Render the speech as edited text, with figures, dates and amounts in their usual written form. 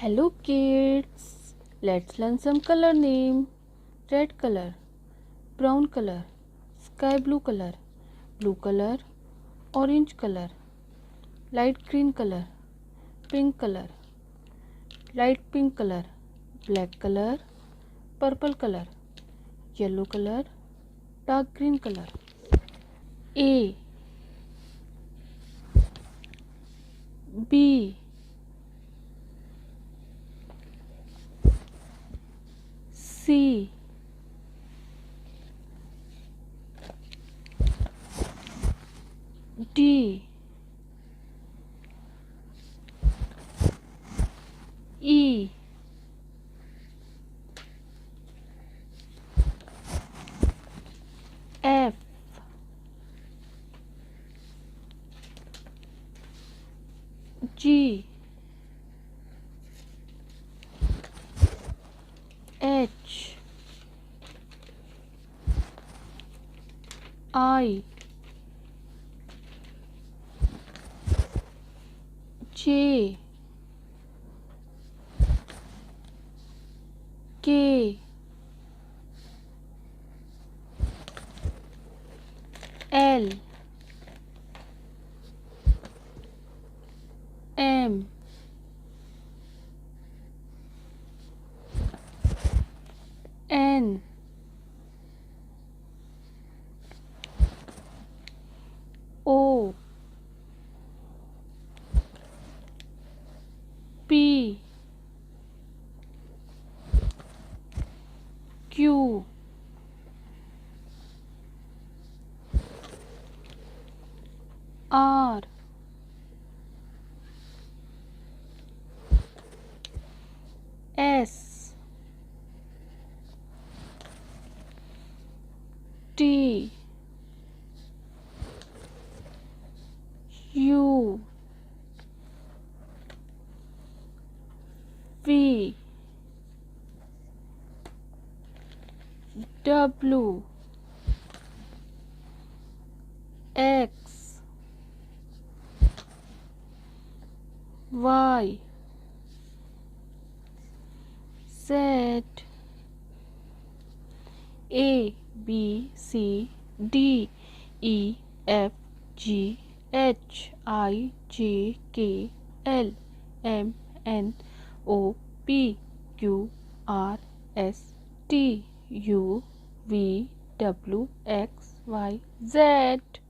Hello kids, let's learn some color name. Red color, brown color, sky blue color, orange color, light green color, pink color, light pink color, black color, purple color, yellow color, dark green color. A B C D E F G H I J K L M N O P Q R S T U V W X Y Z A B C D E F G H I J K L M N O P Q R S T U V W X Y Z.